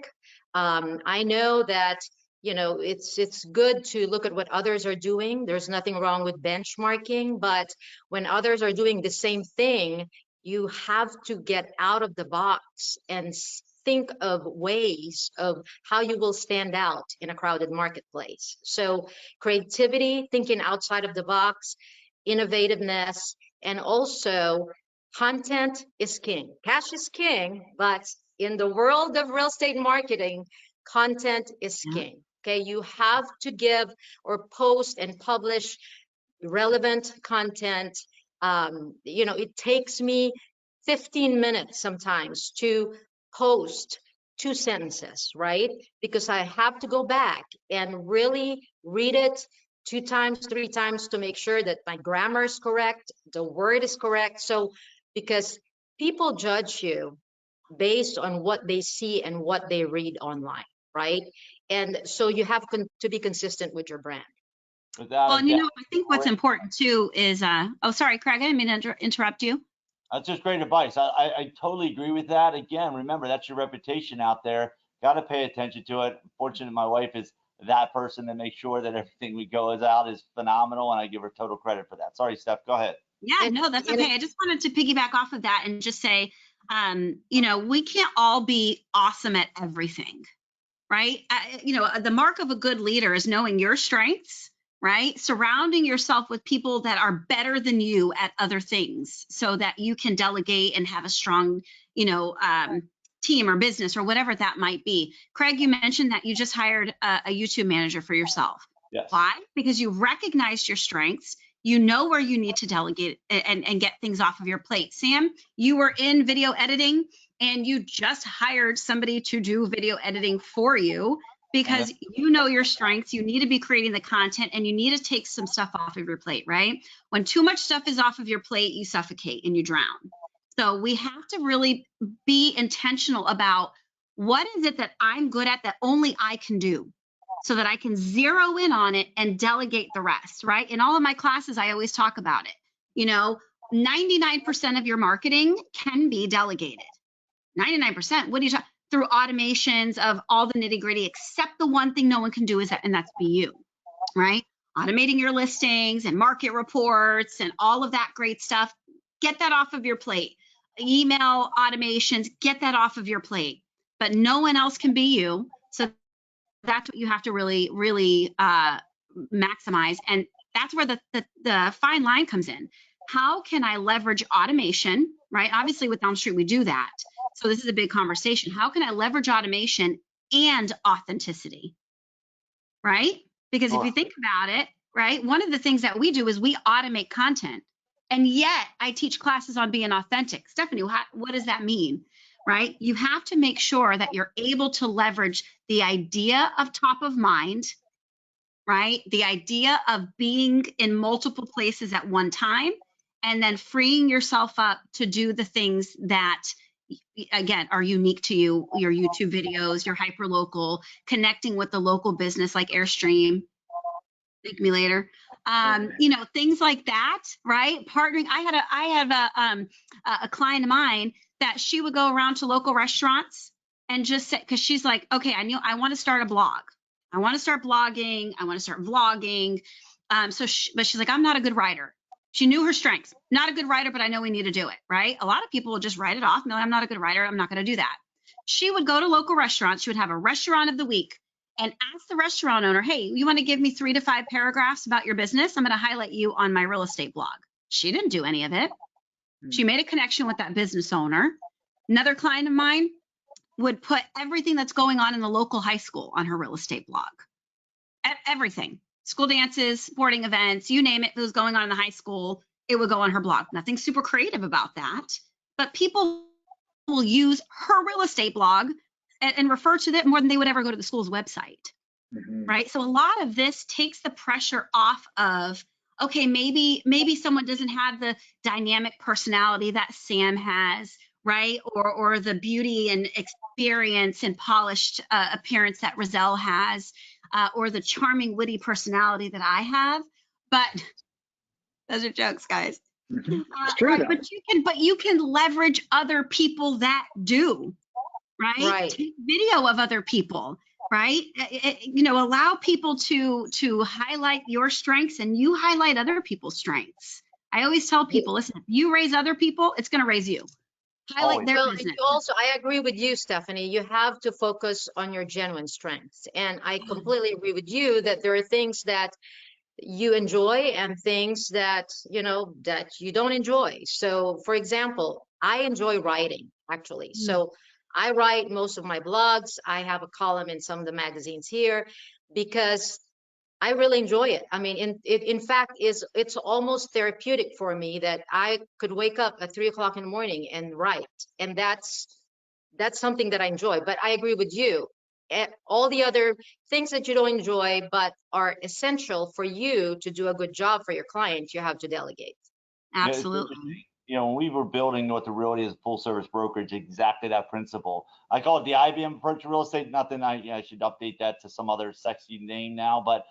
I know that, you know, it's good to look at what others are doing. There's nothing wrong with benchmarking, but when others are doing the same thing, you have to get out of the box and think of ways of how you will stand out in a crowded marketplace. So creativity, thinking outside of the box, innovativeness, and also content is king. Cash is king, but in the world of real estate marketing, content is king. Okay, you have to give or post and publish relevant content. You know, it takes me 15 minutes sometimes to post 2 sentences, right? Because I have to go back and really read it 2 times, 3 times to make sure that my grammar is correct, the word is correct. So, because people judge you based on what they see and what they read online, right? And so you have to be consistent with your brand. Without Well, a and you doubt. know, I think what's important too is, oh, sorry, Craig, I didn't mean to interrupt you. That's just great advice. I totally agree with that. Again, remember, that's your reputation out there. Got to pay attention to it. Fortunately, my wife is that person to make sure that everything we goes out is phenomenal, and I give her total credit for that. Sorry, Steph, go ahead. Yeah, no, that's okay. I just wanted to piggyback off of that and just say, you know, we can't all be awesome at everything, right? You know, the mark of a good leader is knowing your strengths, right? Surrounding yourself with people that are better than you at other things so that you can delegate and have a strong, you know, team or business or whatever that might be. Craig, you mentioned that you just hired a YouTube manager for yourself. Yes. Why? Because you recognized your strengths. You know where you need to delegate and get things off of your plate. Sam, you were in video editing and you just hired somebody to do video editing for you because you know your strengths. You need to be creating the content and you need to take some stuff off of your plate, right? When too much stuff is off of your plate, you suffocate and you drown. So we have to really be intentional about what is it that I'm good at that only I can do, so that I can zero in on it and delegate the rest, right? In all of my classes, I always talk about it. You know, 99% of your marketing can be delegated. 99%. What do you talk through automations of all the nitty gritty, except the one thing no one can do is that, and that's be you, right? Automating your listings and market reports and all of that great stuff. Get that off of your plate. Email automations, get that off of your plate. But no one else can be you. So that's what you have to really, really maximize. And that's where the fine line comes in. How can I leverage automation, right? Obviously with Elm Street, we do that. So this is a big conversation. How can I leverage automation and authenticity, right? Because if you think about it, right, one of the things that we do is we automate content. And yet I teach classes on being authentic. Stephanie, what does that mean, right? You have to make sure that you're able to leverage the idea of top of mind, right? The idea of being in multiple places at one time, and then freeing yourself up to do the things that, again, are unique to you, your YouTube videos, your hyper local, connecting with the local business like Airstream. Thank me later. You know, things like that, right? Partnering. I have a client of mine that she would go around to local restaurants and just say, because she's like, okay, I want to start a blog. I want to start blogging. I want to start vlogging. But she's like, I'm not a good writer. She knew her strengths. Not a good writer, but I know we need to do it, right? A lot of people will just write it off. No, I'm not a good writer. I'm not going to do that. She would go to local restaurants. She would have a restaurant of the week and ask the restaurant owner, hey, you want to give me 3 to 5 paragraphs about your business? I'm going to highlight you on my real estate blog. She didn't do any of it. She made a connection with that business owner. Another client of mine would put everything that's going on in the local high school on her real estate blog. Everything. School dances, sporting events, you name it, that was going on in the high school, it would go on her blog. Nothing super creative about that, but people will use her real estate blog and refer to it more than they would ever go to the school's website, right? So a lot of this takes the pressure off of, okay, maybe someone doesn't have the dynamic personality that Sam has, right? Or the beauty and experience and polished appearance that Rizal has. Or the charming, witty personality that I have, but those are jokes, guys. It's true, right? But you can leverage other people that do, right? Right. Take video of other people, right? You know, allow people to highlight your strengths and you highlight other people's strengths. I always tell people, listen, if you raise other people, it's going to raise you. Highlight their business. I agree with you, Stephanie. You have to focus on your genuine strengths. And I completely agree with you that there are things that you enjoy and things that, you know, that you don't enjoy. So, for example, I enjoy writing, actually. So I write most of my blogs. I have a column in some of the magazines here because I really enjoy it. I mean, in fact, it's almost therapeutic for me that I could wake up at 3 o'clock in the morning and write, and that's something that I enjoy. But I agree with you. All the other things that you don't enjoy but are essential for you to do a good job for your client, you have to delegate. Absolutely. You know, when we were building North of Realty as a full service brokerage, exactly that principle. I call it the IBM approach to real estate. Nothing, I should update that to some other sexy name now, but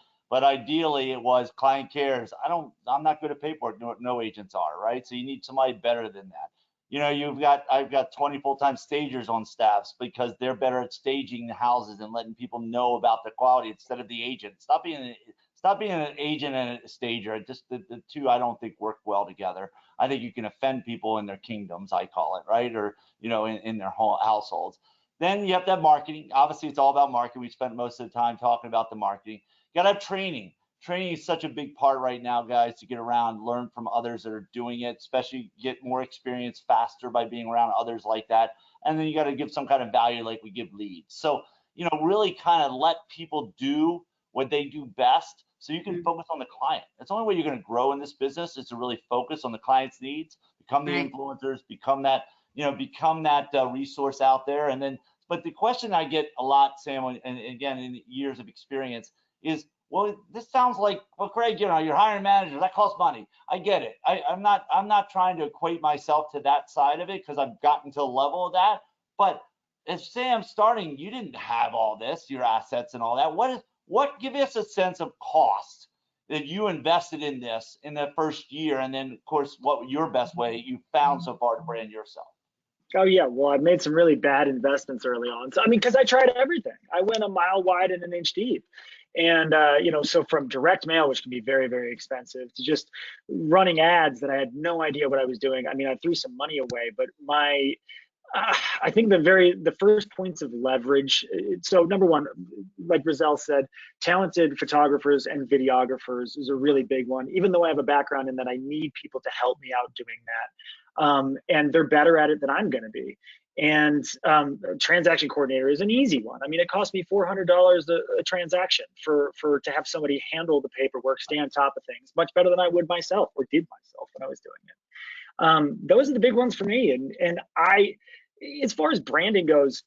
ideally it was client cares. I'm not good at paperwork. No agents are, right? So you need somebody better than that. You know, I've got 20 full-time stagers on staffs because they're better at staging the houses and letting people know about the quality instead of the agent. Stop being an agent and a stager. Just the two I don't think work well together. I think you can offend people in their kingdoms, I call it, right? Or, you know, in their households. Then you have to have marketing. Obviously, it's all about marketing. We spent most of the time talking about the marketing. You gotta have training. Training is such a big part right now, guys, to get around, learn from others that are doing it, especially get more experience faster by being around others like that. And then you got to give some kind of value like we give leads. So, you know, really kind of let people do what they do best so you can focus on the client. That's the only way you're going to grow in this business is to really focus on the client's needs, become the influencers, become that resource out there. And then, but the question I get a lot, Sam, and again, in years of experience is, well, this sounds like, well, Craig, you know, you're hiring managers, that costs money. I get it. I'm not trying to equate myself to that side of it because I've gotten to a level of that. But as Sam's starting, you didn't have all this, your assets and all that. What give us a sense of cost that you invested in this in the first year? And then, of course, what your best way you found so far to brand yourself? Oh yeah, well, I made some really bad investments early on. So I mean, because I tried everything. I went a mile wide and an inch deep. And, you know, so from direct mail, which can be very, very expensive, to just running ads that I had no idea what I was doing. I mean, I threw some money away, but I think the first points of leverage. So number one, like Rizal said, talented photographers and videographers is a really big one. Even though I have a background in that, I need people to help me out doing that. and they're better at it than I'm going to be. And transaction coordinator is an easy one. I mean, it cost me $400 a transaction to have somebody handle the paperwork, stay on top of things, much better than I would myself, or did myself when I was doing it. Those are the big ones for me. And I, as far as branding goes,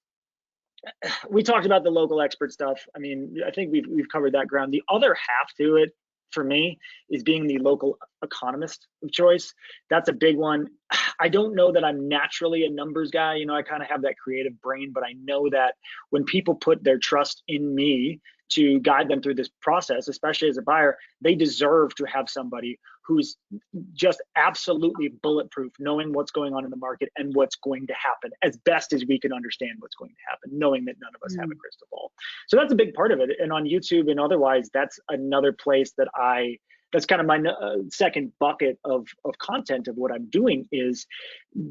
we talked about the local expert stuff. I mean, I think we've covered that ground. The other half to it for me is being the local economist of choice. That's a big one. I don't know that I'm naturally a numbers guy. You know, I kind of have that creative brain, but I know that when people put their trust in me to guide them through this process, especially as a buyer, they deserve to have somebody who's just absolutely bulletproof, knowing what's going on in the market and what's going to happen as best as we can understand what's going to happen, knowing that none of us have a crystal ball. So that's a big part of it. And on YouTube and otherwise, that's another place that that's kind of my second bucket of content of what I'm doing, is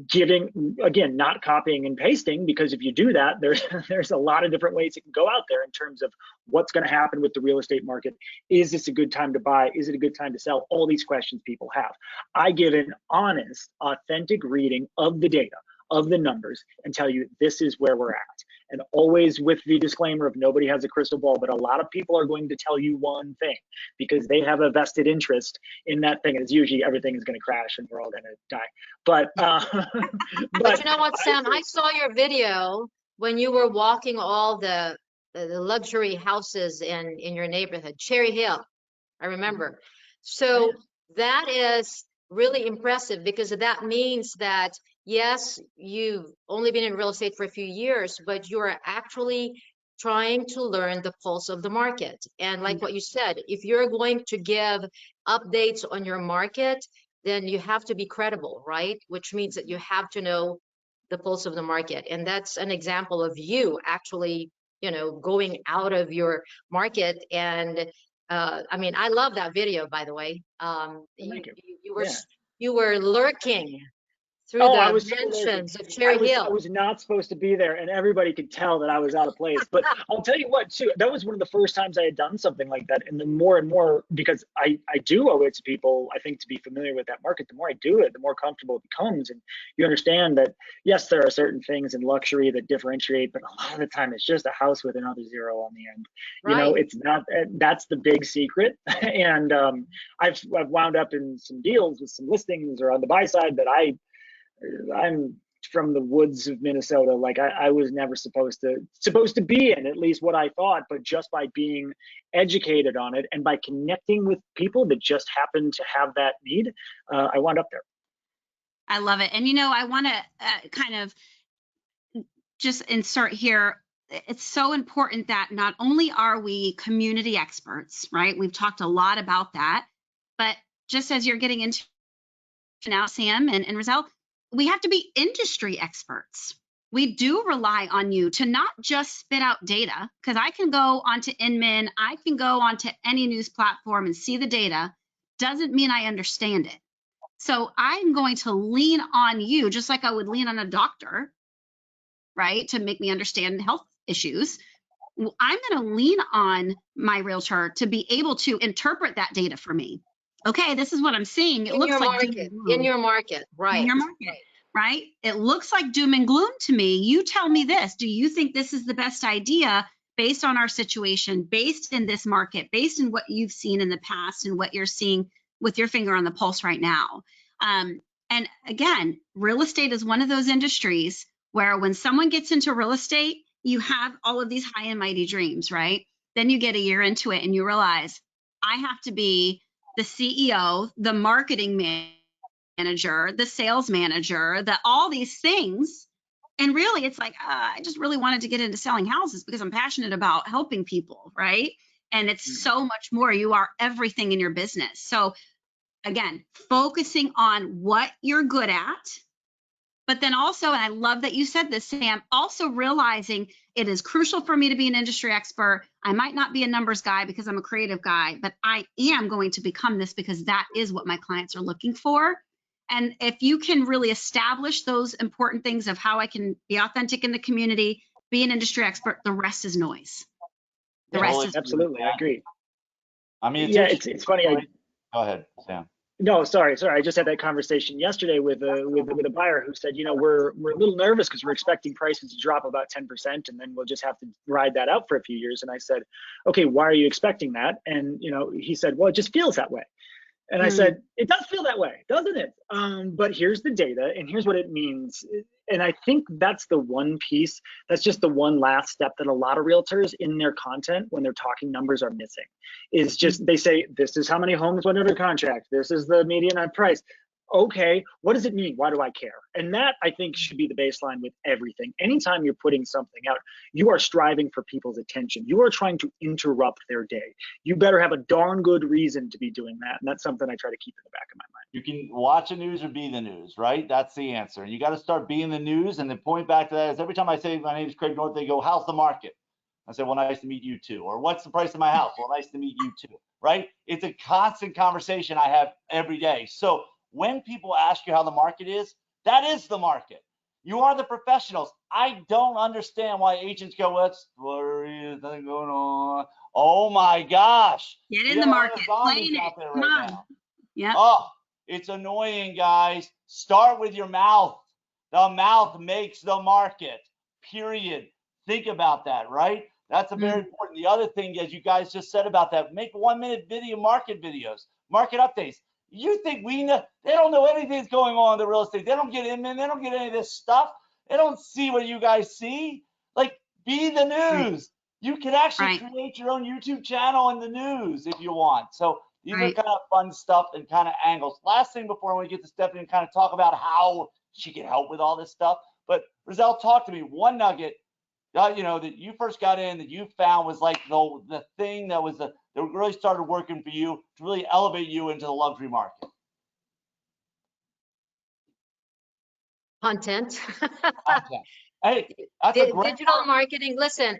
giving, again, not copying and pasting, because if you do that, there's a lot of different ways it can go out there in terms of what's going to happen with the real estate market. Is this a good time to buy? Is it a good time to sell? All these questions people have. I give an honest, authentic reading of the data, of the numbers, and tell you this is where we're at. And always with the disclaimer of nobody has a crystal ball, but a lot of people are going to tell you one thing because they have a vested interest in that thing. And it's usually everything is going to crash and we're all going to die. But but you know what, Sam? I saw your video when you were walking all the luxury houses in your neighborhood, Cherry Hill. I remember. So that is really impressive, because that means that, yes, you've only been in real estate for a few years, but you're actually trying to learn the pulse of the market. And like what you said, if you're going to give updates on your market, then you have to be credible, right? Which means that you have to know the pulse of the market. And that's an example of you actually, you know, going out of your market. And I mean, I love that video, by the way. You were lurking through the mansions of Cherry Hill. I was not supposed to be there, and everybody could tell that I was out of place. But I'll tell you what, too, that was one of the first times I had done something like that. And the more and more, because I do owe it to people, I think, to be familiar with that market, the more I do it, the more comfortable it becomes. And you understand that, yes, there are certain things in luxury that differentiate, but a lot of the time it's just a house with another zero on the end. Right. You know, it's not, that's the big secret. And I've wound up in some deals with some listings or on the buy side that I'm from the woods of Minnesota. Like I was never supposed to be in, at least what I thought, but just by being educated on it and by connecting with people that just happen to have that need, I wound up there. I love it. And, you know, I want to kind of just insert here. It's so important that not only are we community experts, right? We've talked a lot about that, but just as you're getting into now, Sam and Rizal, we have to be industry experts. We do rely on you to not just spit out data, because I can go onto Inman, I can go onto any news platform and see the data. Doesn't mean I understand it. So I'm going to lean on you, just like I would lean on a doctor, right, to make me understand health issues. I'm going to lean on my realtor to be able to interpret that data for me. Okay, this is what I'm seeing. It looks like in your market, right? In your market, right? It looks like doom and gloom to me. You tell me this. Do you think this is the best idea based on our situation, based in this market, based in what you've seen in the past and what you're seeing with your finger on the pulse right now? And again, real estate is one of those industries where when someone gets into real estate, you have all of these high and mighty dreams, right? Then you get a year into it and you realize I have to be the CEO, the marketing manager, the sales manager, all these things. And really, it's like, I just really wanted to get into selling houses because I'm passionate about helping people, right? And it's so much more. You are everything in your business. So again, focusing on what you're good at, but then also, and I love that you said this, Sam, also realizing it is crucial for me to be an industry expert. I might not be a numbers guy because I'm a creative guy, but I am going to become this because that is what my clients are looking for. And if you can really establish those important things of how I can be authentic in the community, be an industry expert, the rest is noise. The rest is absolutely. I agree. I mean, it's funny. Go ahead, Sam. No, sorry. I just had that conversation yesterday with a buyer who said, we're a little nervous because we're expecting prices to drop about 10%, and then we'll just have to ride that out for a few years. And I said, okay, why are you expecting that? And he said, well, it just feels that way. And I said, it does feel that way, doesn't it? But here's the data, and here's what it means. And I think that's the one piece, that's just the one last step that a lot of realtors in their content, when they're talking numbers, are missing. Is just, they say, this is how many homes went under contract. This is the median on price. Okay, what does it mean? Why do I care? And that, I think, should be the baseline with everything. Anytime you're putting something out, you are striving for people's attention. You are trying to interrupt their day. You better have a darn good reason to be doing that. And that's something I try to keep in the back of my mind. You can watch the news or be the news, right? That's the answer. And you got to start being the news. And the point back to that is every time I say my name is Craig North, they go, how's the market? I say, well, nice to meet you too. Or what's the price of my house? Well, nice to meet you too, right? It's a constant conversation I have every day. So when people ask you how the market is, that is the market. You are the professionals. I don't understand why agents go, what's nothing going on. Oh my gosh. Get in the market, playing it. Come on. Yeah. Oh, it's annoying, guys. Start with your mouth. The mouth makes the market, period. Think about that, right? That's a very important. The other thing, as you guys just said about that, make 1-minute video market videos, market updates. You think we know? They don't know anything that's going on in the real estate. They don't get in, man. They don't get any of this stuff. They don't see what you guys see. Like, be the news. You can actually create your own YouTube channel in the news if you want. So these are kind of fun stuff and kind of angles. Last thing before I want to get to Stephanie and kind of talk about how she can help with all this stuff. But Rizal, talk to me. One nugget, that you first got in, that you found was like the thing that was that really started working for you to really elevate you into the luxury market. Content. Hey, that's a great digital marketing. Listen,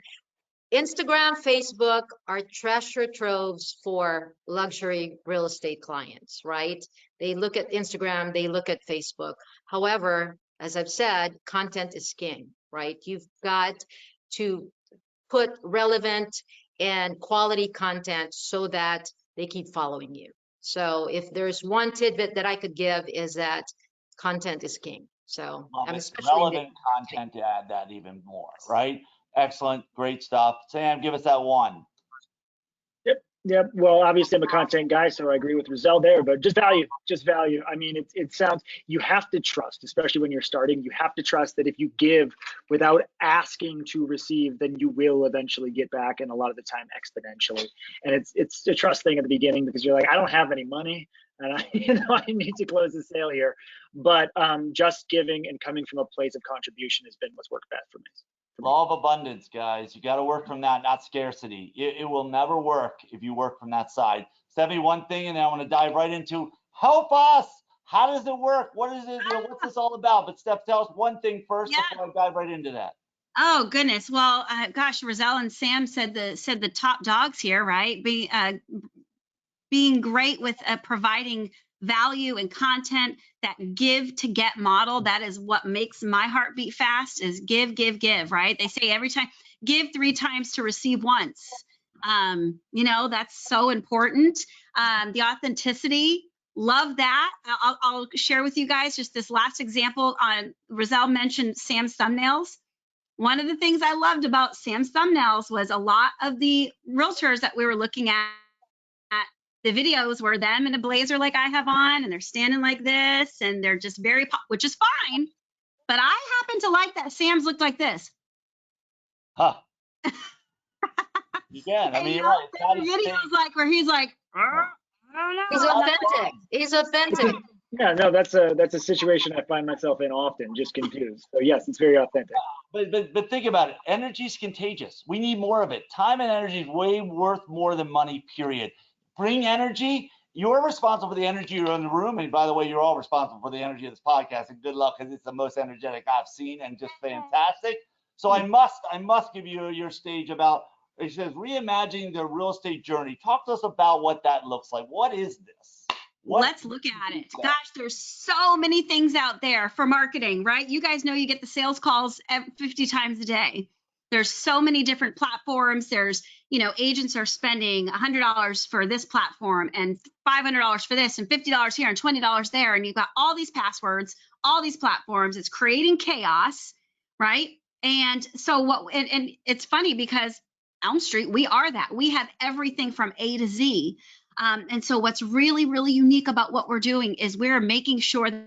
Instagram, Facebook are treasure troves for luxury real estate clients, right? They look at Instagram, they look at Facebook. However, as I've said, content is king, right? You've got to put relevant and quality content so that they keep following you. So if there's one tidbit that I could give, is that content is king. So I'm especially relevant content to add that even more, right? Excellent, great stuff. Sam, give us that one. Yep. Well, obviously I'm a content guy, so I agree with Rizal there, but just value. I mean, it sounds, you have to trust, especially when you're starting, you have to trust that if you give without asking to receive, then you will eventually get back, and a lot of the time exponentially. And it's a trust thing at the beginning, because you're like, I don't have any money, and I need to close the sale here. But just giving and coming from a place of contribution has been what's worked best for me. Law of abundance, guys. You got to work from that, not scarcity. It will never work if you work from that side. Stephanie, one thing, and then I want to dive right into help us. How does it work? What is it? What's this all about? But Steph, tell us one thing first before I dive right into that. Oh goodness. Well, gosh, Rizal and Sam said the top dogs here, right? Being great with providing value and content, that give to get model. That is what makes my heart beat fast, is give, right? They say every time, give 3 times to receive once. That's so important. The authenticity, love that. I'll share with you guys just this last example. Rizal mentioned Sam's thumbnails. One of the things I loved about Sam's thumbnails was a lot of the realtors that we were looking at, the videos were them in a blazer like I have on, and they're standing like this, and they're just very, which is fine. But I happen to like that Sam's looked like this. Huh. Yeah, I mean, the videos like where he's like, I don't know. He's authentic. He's authentic. Yeah, no, that's a situation I find myself in often, just confused. So yes, it's very authentic. But think about it. Energy is contagious. We need more of it. Time and energy is way worth more than money, period. Bring energy. You're responsible for the energy you're in the room. And by the way, you're all responsible for the energy of this podcast. And good luck, because it's the most energetic I've seen and just fantastic. So I must give you your stage about, it says reimagining their real estate journey. Talk to us about what that looks like. What is this? Let's look at it. Gosh, there's so many things out there for marketing, right? You guys know you get the sales calls 50 times a day. There's so many different platforms. There's agents are spending $100 for this platform and $500 for this and $50 here and $20 there. And you've got all these passwords, all these platforms. It's creating chaos, right? And so and it's funny because Elm Street, we are that. We have everything from A to Z. And so what's really, really unique about what we're doing is we're making sure that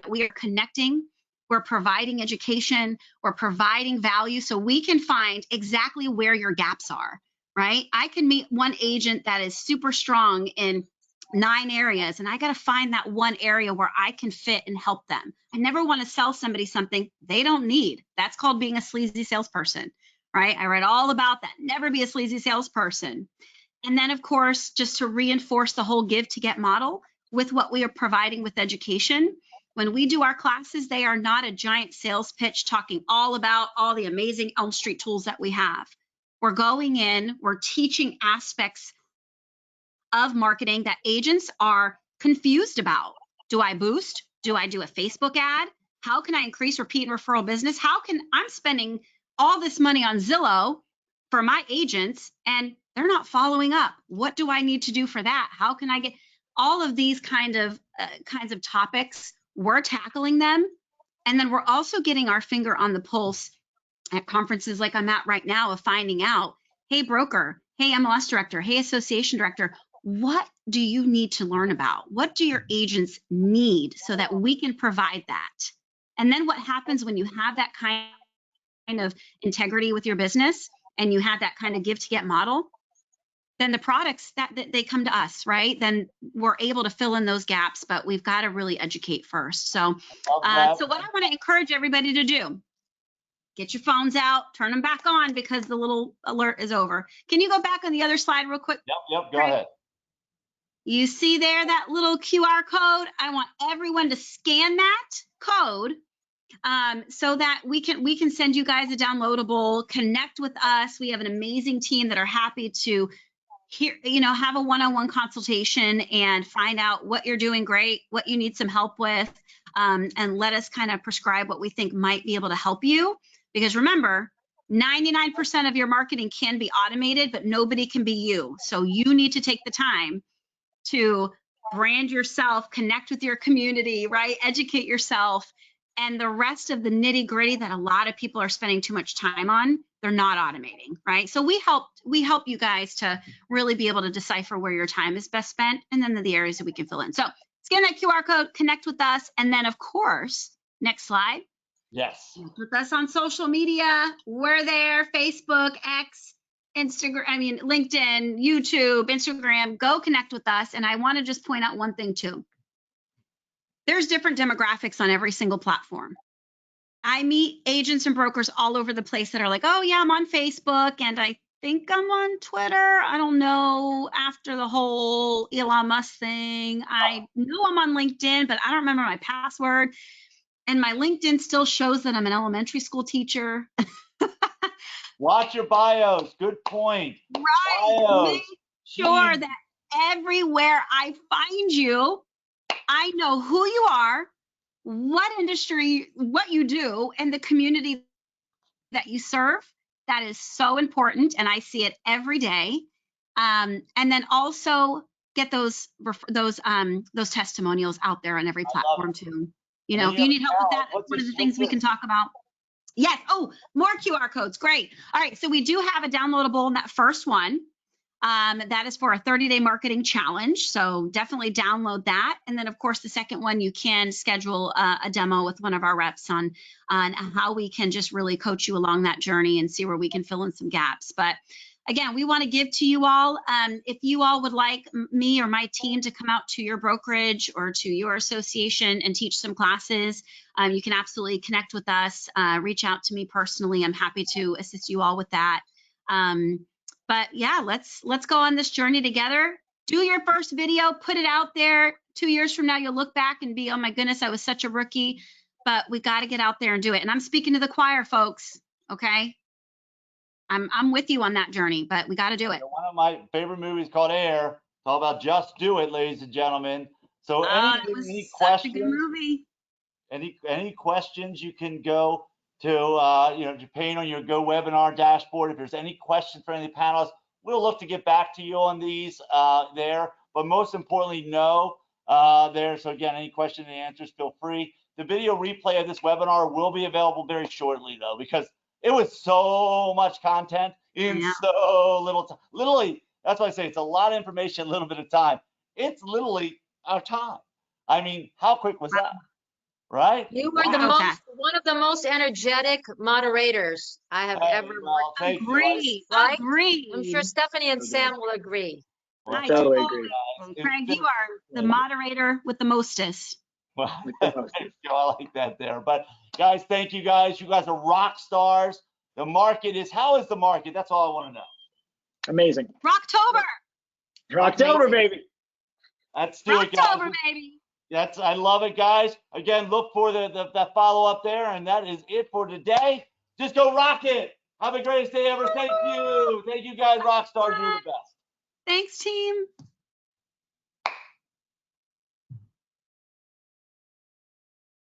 we are connecting, we're providing education, we're providing value so we can find exactly where your gaps are, right? I can meet one agent that is super strong in 9 areas, and I got to find that one area where I can fit and help them. I never want to sell somebody something they don't need. That's called being a sleazy salesperson, right? I read all about that. Never be a sleazy salesperson. And then, of course, just to reinforce the whole give to get model with what we are providing with education. When we do our classes, they are not a giant sales pitch talking all about all the amazing Elm Street tools that we have. We're going in, we're teaching aspects of marketing that agents are confused about. Do I boost? Do I do a Facebook ad? How can I increase repeat and referral business? How can I'm spending all this money on Zillow for my agents and they're not following up? What do I need to do for that? How can I get all of these kinds of topics? We're tackling them. And then we're also getting our finger on the pulse at conferences like I'm at right now of finding out, hey, broker, hey, MLS director, hey, association director, what do you need to learn about? What do your agents need so that we can provide that? And then what happens when you have that kind of integrity with your business and you have that kind of give to get model? Then the products that they come to us, right? Then we're able to fill in those gaps, but we've got to really educate first. So, so what I want to encourage everybody to do, get your phones out, turn them back on because the little alert is over. Can you go back on the other slide real quick? Yep, go ahead. You see there that little QR code? I want everyone to scan that code so that we can send you guys a downloadable, connect with us. We have an amazing team that are happy to have a one-on-one consultation and find out what you're doing great, what you need some help with, and let us kind of prescribe what we think might be able to help you. Because remember, 99% of your marketing can be automated, but nobody can be you. So you need to take the time to brand yourself, connect with your community, right? Educate yourself. And the rest of the nitty gritty that a lot of people are spending too much time on, they're not automating, right? So we help you guys to really be able to decipher where your time is best spent and then the areas that we can fill in. So scan that QR code, connect with us. And then of course, next slide. Yes. Connect with us on social media. We're there, Facebook, X, Instagram, LinkedIn, YouTube, Instagram, go connect with us. And I want to just point out one thing too. There's different demographics on every single platform. I meet agents and brokers all over the place that are like, oh yeah, I'm on Facebook and I think I'm on Twitter. I don't know, after the whole Elon Musk thing. I know I'm on LinkedIn, but I don't remember my password. And my LinkedIn still shows that I'm an elementary school teacher. Watch your bios. Good point. Right. Bios. Make sure that everywhere I find you, I know who you are, what industry, what you do, and the community that you serve. That is so important, and I see it every day. And then also get those testimonials out there on every platform too. If you need help with that, that's one of the things we can talk about. Yes. Oh, more QR codes. Great. All right. So we do have a downloadable in that first one. That is for a 30-day marketing challenge. So definitely download that. And then of course, the second one, you can schedule a demo with one of our reps on how we can just really coach you along that journey and see where we can fill in some gaps. But again, we want to give to you all. If you all would like me or my team to come out to your brokerage or to your association and teach some classes, you can absolutely connect with us, reach out to me personally. I'm happy to assist you all with that. But yeah, let's go on this journey together. Do your first video, put it out there. 2 years from now, you'll look back and be, oh my goodness, I was such a rookie. But we got to get out there and do it. And I'm speaking to the choir, folks. Okay, I'm with you on that journey, but we got to do it. One of my favorite movies called Air. It's all about just do it, ladies and gentlemen. So any questions? A good movie. Any questions, you can go Japan on your GoWebinar dashboard. If there's any questions for any of the panelists, we'll look to get back to you on these there. But most importantly, know there. So again, any questions and answers, feel free. The video replay of this webinar will be available very shortly, though, because it was so much content in so little time. Literally, that's why I say it's a lot of information, a little bit of time. It's literally our time. I mean, how quick was that? Right? You were one of the most energetic moderators I have ever worked with. Agree. Right? Agree. I'm sure Stephanie and Sam will agree. I totally agree. Craig, you are the moderator with the mostest. Well, thanks, Joe. I like that there. But guys, thank you guys. You guys are rock stars. The market is, how is the market? That's all I want to know. Amazing. Rocktober. Rocktober, baby. Let's do it, guys. Rocktober, baby. I love it, guys. Again, look for the follow up there, and that is it for today. Just go rock it. Have a greatest day ever. Thank you. Thank you, guys. Rock stars. You're the best. Thanks, team.